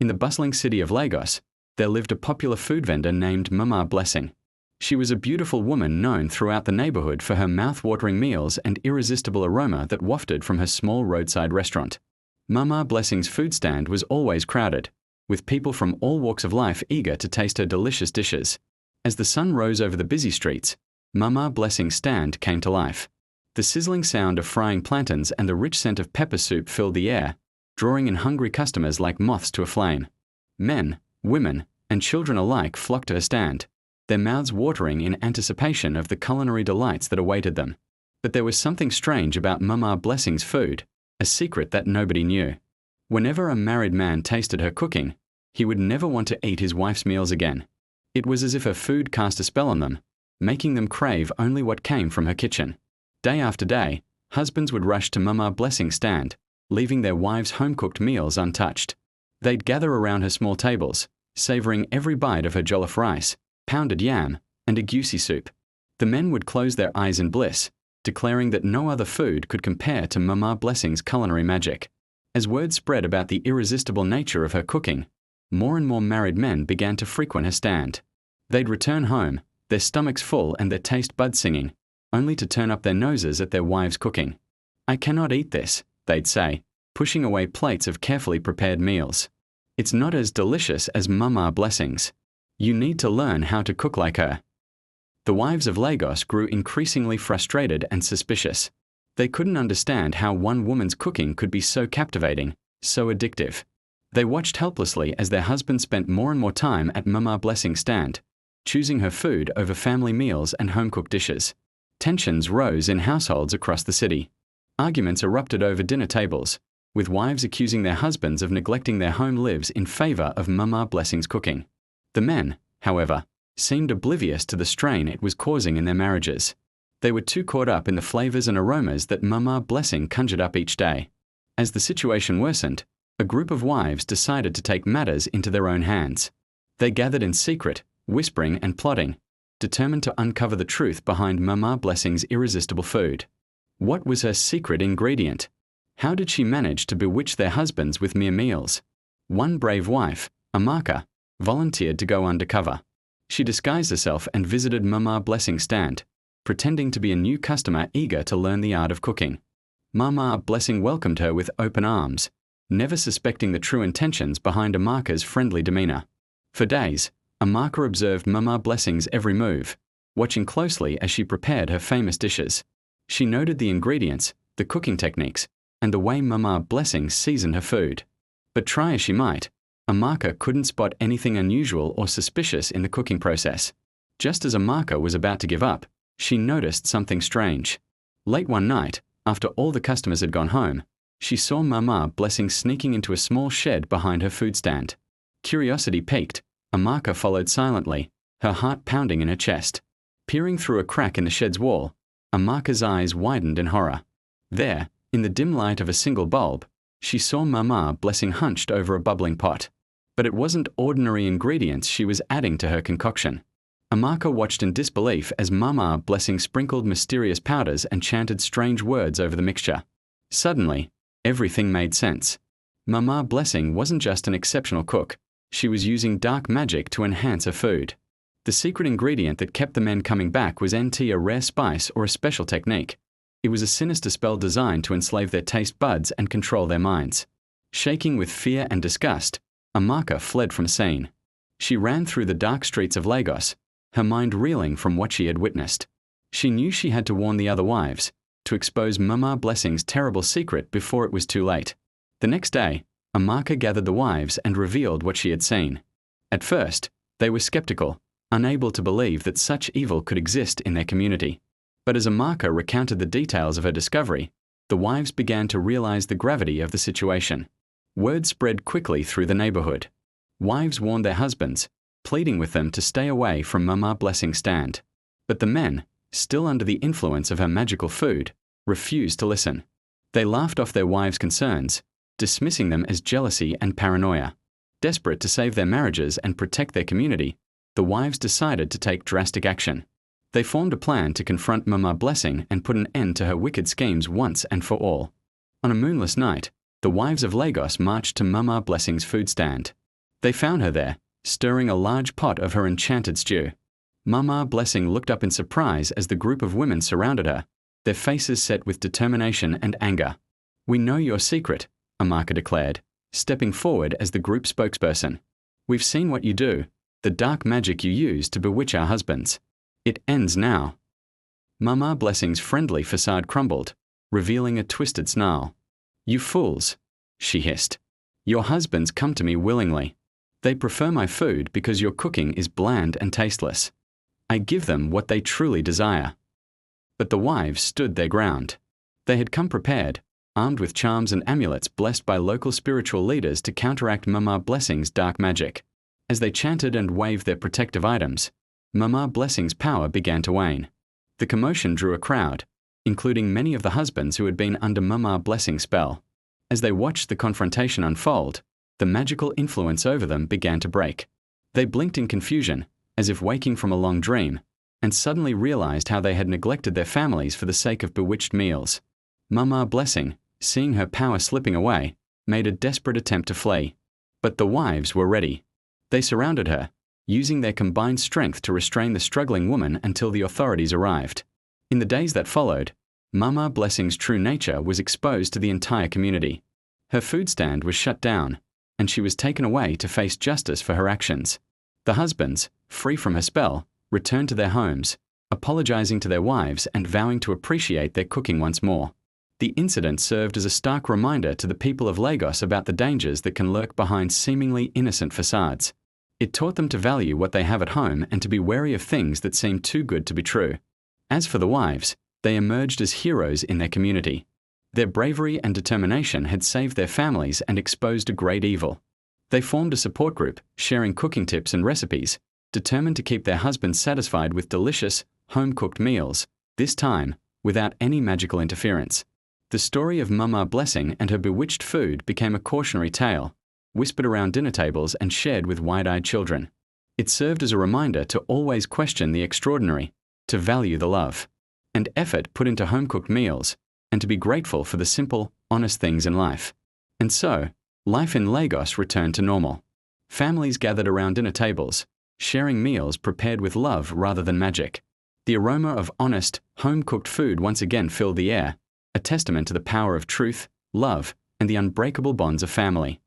In the bustling city of Lagos, there lived a popular food vendor named Mama Blessing. She was a beautiful woman known throughout the neighborhood for her mouth-watering meals and irresistible aroma that wafted from her small roadside restaurant. Mama Blessing's food stand was always crowded, with people from all walks of life eager to taste her delicious dishes. As the sun rose over the busy streets, Mama Blessing's stand came to life. The sizzling sound of frying plantains and the rich scent of pepper soup filled the air, drawing in hungry customers like moths to a flame. Men, women, and children alike flocked to her stand, their mouths watering in anticipation of the culinary delights that awaited them. But there was something strange about Mama Blessing's food, a secret that nobody knew. Whenever a married man tasted her cooking, he would never want to eat his wife's meals again. It was as if her food cast a spell on them, making them crave only what came from her kitchen. Day after day, husbands would rush to Mama Blessing's stand, leaving their wives' home-cooked meals untouched. They'd gather around her small tables, savoring every bite of her jollof rice, pounded yam, and a goosey soup. The men would close their eyes in bliss, declaring that no other food could compare to Mama Blessing's culinary magic. As word spread about the irresistible nature of her cooking, more and more married men began to frequent her stand. They'd return home, their stomachs full and their taste buds singing, only to turn up their noses at their wives' cooking. "I cannot eat this," they'd say, pushing away plates of carefully prepared meals. "It's not as delicious as Mama Blessing's. You need to learn how to cook like her." The wives of Lagos grew increasingly frustrated and suspicious. They couldn't understand how one woman's cooking could be so captivating, so addictive. They watched helplessly as their husbands spent more and more time at Mama Blessing's stand, choosing her food over family meals and home-cooked dishes. Tensions rose in households across the city. Arguments erupted over dinner tables, with wives accusing their husbands of neglecting their home lives in favor of Mama Blessing's cooking. The men, however, seemed oblivious to the strain it was causing in their marriages. They were too caught up in the flavors and aromas that Mama Blessing conjured up each day. As the situation worsened, a group of wives decided to take matters into their own hands. They gathered in secret, whispering and plotting, determined to uncover the truth behind Mama Blessing's irresistible food. What was her secret ingredient? How did she manage to bewitch their husbands with mere meals? One brave wife, Amaka, volunteered to go undercover. She disguised herself and visited Mama Blessing's stand, pretending to be a new customer eager to learn the art of cooking. Mama Blessing welcomed her with open arms, never suspecting the true intentions behind Amaka's friendly demeanor. For days, Amaka observed Mama Blessing's every move, watching closely as she prepared her famous dishes. She noted the ingredients, the cooking techniques, and the way Mama Blessing seasoned her food. But try as she might, Amaka couldn't spot anything unusual or suspicious in the cooking process. Just as Amaka was about to give up, she noticed something strange. Late one night, after all the customers had gone home, she saw Mama Blessing sneaking into a small shed behind her food stand. Curiosity piqued, Amaka followed silently, her heart pounding in her chest. Peering through a crack in the shed's wall, Amaka's eyes widened in horror. There, in the dim light of a single bulb, she saw Mama Blessing hunched over a bubbling pot. But it wasn't ordinary ingredients she was adding to her concoction. Amaka watched in disbelief as Mama Blessing sprinkled mysterious powders and chanted strange words over the mixture. Suddenly, everything made sense. Mama Blessing wasn't just an exceptional cook. She was using dark magic to enhance her food. The secret ingredient that kept the men coming back was a rare spice or a special technique. It was a sinister spell designed to enslave their taste buds and control their minds. Shaking with fear and disgust, Amaka fled from the scene. She ran through the dark streets of Lagos, her mind reeling from what she had witnessed. She knew she had to warn the other wives, to expose Mama Blessing's terrible secret before it was too late. The next day, Amaka gathered the wives and revealed what she had seen. At first, they were skeptical, unable to believe that such evil could exist in their community. But as Amaka recounted the details of her discovery, the wives began to realize the gravity of the situation. Word spread quickly through the neighborhood. Wives warned their husbands, pleading with them to stay away from Mama Blessing's stand. But the men, still under the influence of her magical food, refused to listen. They laughed off their wives' concerns, dismissing them as jealousy and paranoia. Desperate to save their marriages and protect their community, the wives decided to take drastic action. They formed a plan to confront Mama Blessing and put an end to her wicked schemes once and for all. On a moonless night, the wives of Lagos marched to Mama Blessing's food stand. They found her there, stirring a large pot of her enchanted stew. Mama Blessing looked up in surprise as the group of women surrounded her, their faces set with determination and anger. "We know your secret," Amaka declared, stepping forward as the group spokesperson. "We've seen what you do, the dark magic you use to bewitch our husbands. It ends now." Mama Blessing's friendly facade crumbled, revealing a twisted snarl. "You fools," she hissed. "Your husbands come to me willingly. They prefer my food because your cooking is bland and tasteless. I give them what they truly desire." But the wives stood their ground. They had come prepared, armed with charms and amulets blessed by local spiritual leaders to counteract Mama Blessing's dark magic. As they chanted and waved their protective items, Mama Blessing's power began to wane. The commotion drew a crowd, including many of the husbands who had been under Mama Blessing's spell. As they watched the confrontation unfold, the magical influence over them began to break. They blinked in confusion, as if waking from a long dream, and suddenly realized how they had neglected their families for the sake of bewitched meals. Mama Blessing, seeing her power slipping away, made a desperate attempt to flee. But the wives were ready. They surrounded her, using their combined strength to restrain the struggling woman until the authorities arrived. In the days that followed, Mama Blessing's true nature was exposed to the entire community. Her food stand was shut down, and she was taken away to face justice for her actions. The husbands, free from her spell, returned to their homes, apologizing to their wives and vowing to appreciate their cooking once more. The incident served as a stark reminder to the people of Lagos about the dangers that can lurk behind seemingly innocent facades. It taught them to value what they have at home and to be wary of things that seem too good to be true. As for the wives, they emerged as heroes in their community. Their bravery and determination had saved their families and exposed a great evil. They formed a support group, sharing cooking tips and recipes, determined to keep their husbands satisfied with delicious, home-cooked meals, this time without any magical interference. The story of Mama Blessing and her bewitched food became a cautionary tale, whispered around dinner tables and shared with wide-eyed children. It served as a reminder to always question the extraordinary, to value the love and effort put into home-cooked meals, and to be grateful for the simple, honest things in life. And so, life in Lagos returned to normal. Families gathered around dinner tables, sharing meals prepared with love rather than magic. The aroma of honest, home-cooked food once again filled the air, a testament to the power of truth, love, and the unbreakable bonds of family.